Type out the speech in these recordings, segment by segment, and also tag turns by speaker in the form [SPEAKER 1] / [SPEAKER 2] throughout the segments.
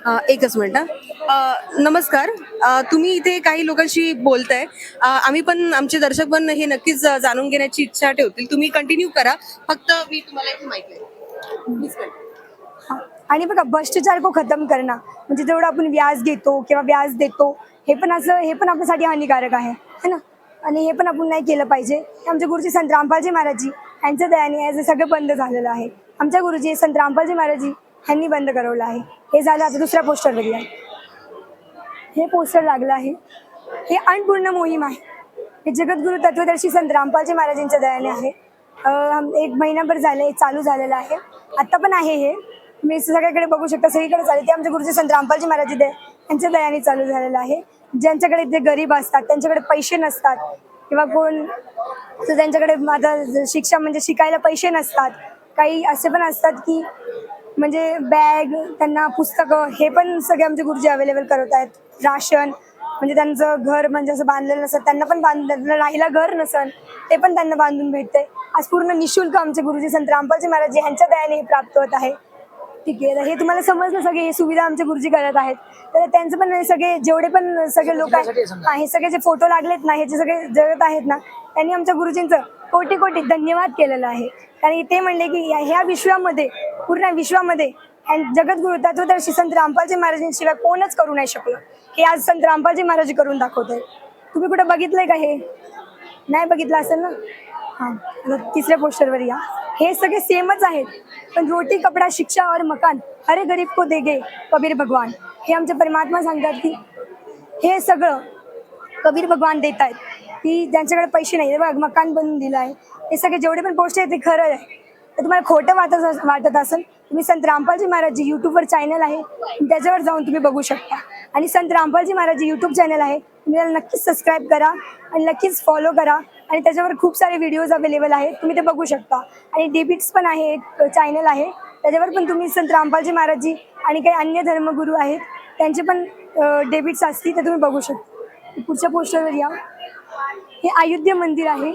[SPEAKER 1] एकच मिनिट नमस्कार. तुम्ही इथे काही लोकांशी बोलताय. आम्ही पण आमचे दर्शक पण हे नक्कीच जाणून घेण्याची इच्छा ठेवतील. तुम्ही कंटिन्यू करा. फक्त मी तुम्हाला इथे माहिती आहे. मीच म्हणते.
[SPEAKER 2] हाँ, आणि बघा भ्रष्टाचार को खत्म करणं म्हणजे जेवढं आपण व्याज घेतो किंवा व्याज देतो हे पण आपल्यासाठी हानिकारक आहे है ना. आणि हे पण आपण नाही केलं पाहिजे. हे आमचे गुरुजी संत रामपालजी महाराजजी यांच्या दयाने हे सगळं बंद झालेलं आहे. आमच्या गुरुजी संत रामपालजी महाराजजी यांनी बंद करवलं आहे. हे झालं. आता दुसऱ्या पोस्टरवर या. हे पोस्टर लागलं आहे. हे अन्नपूर्ण मोहीम आहे. हे जगद्गुरु तत्वदर्शी संत रामपालजी महाराजांच्या दयाने आहे. एक महिनाभर झाले चालू झालेलं आहे. आता पण आहे हे. मी सगळीकडे बघू शकता सगळीकडे चालू. ते आमच्या गुरुजी संत रामपालजी महाराज यांच्या दयाने चालू झालेलं आहे. ज्यांच्याकडे जे गरीब असतात त्यांच्याकडे पैसे नसतात किंवा कोण तर त्यांच्याकडे आता शिक्षा म्हणजे शिकायला पैसे नसतात. काही असे पण असतात की म्हणजे बॅग त्यांना पुस्तकं हे पण सगळे आमचे गुरुजी अवेलेबल करत आहेत. राशन म्हणजे त्यांचं घर म्हणजे असं बांधलेलं नसतं त्यांना पण राहायला घर नसन ते पण त्यांना बांधून भेटते. आज पूर्ण निशुल्क आमचे गुरुजी संत रामपालजी महाराज यांच्या दयाने हे प्राप्त होत आहे. ठीक आहे. हे तुम्हाला समजलं सगळे हे सुविधा आमचे गुरुजी करत आहेत. तर त्यांचं पण सगळे जेवढे पण सगळे लोक आहेत हे सगळे जे फोटो लागलेत ना हे जे सगळे जगत आहेत ना त्यांनी आमच्या गुरुजींचं कोटी कोटी धन्यवाद केलेलं आहे. कारण ते म्हणले की ह्या विश्वामध्ये पूर्ण विश्वामध्ये जगद्गुरु तत्वदर्शी संत रामपालजी महाराजांशिवाय कोणच करू नाही शकलं. हे आज संत रामपालजी महाराज करून दाखवत आहेत. तुम्ही कुठे बघितलंय का? हे नाही बघितलं असेल ना. हां, तिसऱ्या पोस्टरवर या. हे सगळे सेमच आहेत पण रोटी कपडा शिक्षा और मकान हरे गरीब को देगे कबीर भगवान. हे आमचे परमात्मा सांगतात की हे सगळं कबीर भगवान देत आहेत की ज्यांच्याकडे पैसे नाही बघ मकान बनवून दिलं आहे. हे सगळे जेवढे पण पोस्ट आहेत ते खरं आहे. तर तुम्हाला खोटं वाटत असेल तुम्ही संत रामपालजी महाराजजी यूट्यूबवर चॅनल आहे त्याच्यावर जाऊन तुम्ही बघू शकता. आणि संत रामपालजी महाराजजी यूट्यूब चॅनल आहे तुम्ही त्याला नक्कीच सबस्क्राईब करा आणि नक्कीच फॉलो करा. आणि त्याच्यावर खूप सारे व्हिडिओज अवेलेबल आहेत तुम्ही ते बघू शकता. आणि डेबिट्स पण आहे एक चॅनल आहे त्याच्यावर पण तुम्ही संत रामपालजी महाराजजी आणि काही अन्य धर्मगुरू आहेत त्यांचे पण डेबिट्स असतील ते तुम्ही बघू शकता. पुढच्या पोस्टरवर या. हे अयोध्या मंदिर आहे.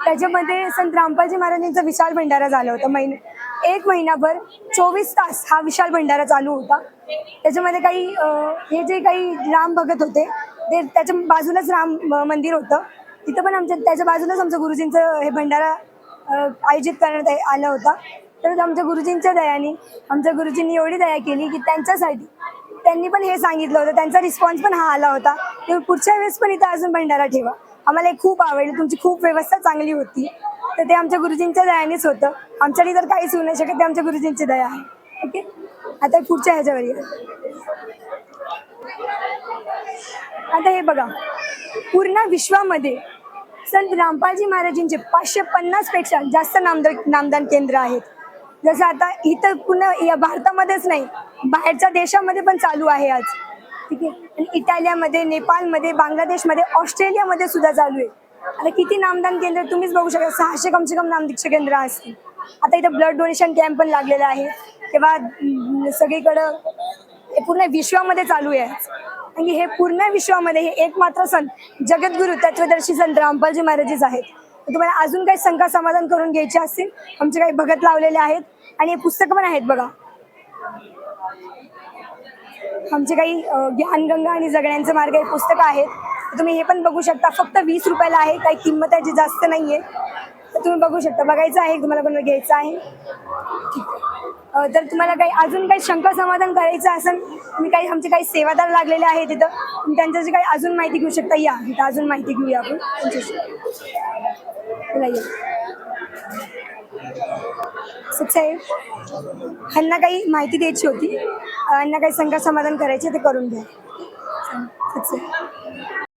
[SPEAKER 2] त्याच्यामध्ये संत रामपालजी महाराजांचा विशाल भंडारा झाला होता. एक महिनाभर 24 तास हा विशाल भंडारा चालू होता. त्याच्यामध्ये काही हे जे काही राम भगत होते ते त्याच्या बाजूलाच राम मंदिर होतं तिथं पण त्याच्या बाजूलाच आमच्या गुरुजींचं हे भंडारा आयोजित करण्यात आलं होतं. तर आमच्या गुरुजींच्या दयाने आमच्या गुरुजींनी एवढी दया केली की त्यांच्यासाठी त्यांनी पण हे सांगितलं होतं. त्यांचा रिस्पॉन्स पण हा आला होता की पुढच्या वेळेस पण इथं अजून भंडारा ठेवा. आम्हाला हे खूप आवडलं. तुमची खूप व्यवस्था चांगली होती. तर ते आमच्या गुरुजींच्या दयानेच होतं. आमच्यानी तर काहीच होऊ नाही शकत. ते आमच्या गुरुजींची दया आहे. ओके. आता पुढच्या ह्याच्यावर या. आता हे बघा पूर्ण विश्वामध्ये संत रामपालजी महाराजांचे 550 पेक्षा जास्त नामदान केंद्र आहेत. जसं आता इथं पूर्ण या भारतामध्येच नाही बाहेरच्या देशामध्ये पण चालू आहे आज. ठीक आहे. आणि इटालियामध्ये नेपाळमध्ये बांगलादेशमध्ये ऑस्ट्रेलियामध्ये सुद्धा चालू आहे. आता किती नामदान केंद्र तुम्हीच बघू शकता. 600 कम से कम नामदीक्षा केंद्र असतील. आता इथं ब्लड डोनेशन कॅम्प पण लागलेला आहे तेव्हा सगळीकडं हे पूर्ण विश्वामध्ये चालू आहे. आणि हे पूर्ण विश्वामध्ये हे एकमात्र संत जगद्गुरु तत्वदर्शी संत रामपालजी महाराजच आहेत. तुम्हाला अजून काही शंका समाधान करून घ्यायचे असतील आमचे काही भगत लावलेले आहेत आणि हे पुस्तकं पण आहेत बघा. आमचे काही ज्ञानगंगा आणि जगण्याचा मार्ग हे पुस्तकं आहेत. तुम्ही हे पण बघू शकता. फक्त 20 रुपयाला आहे. काही किंमत आहे जी जास्त नाही आहे. तर तुम्ही बघू शकता. बघायचं आहे तुम्हाला पण घ्यायचं आहे. तर तुम्हाला काही अजून काही शंका समाधान करायचं असेल तुम्ही काही आमचे काही सेवादार लागलेले आहेत तिथं तुम्ही त्यांच्याशी काही अजून माहिती घेऊ शकता. या इथं अजून माहिती घेऊया आपण त्यांच्याशी. साहेब ह्यांना काही माहिती द्यायची होती. ह्यांना काही शंका समाधान करायचे ते करून घ्या.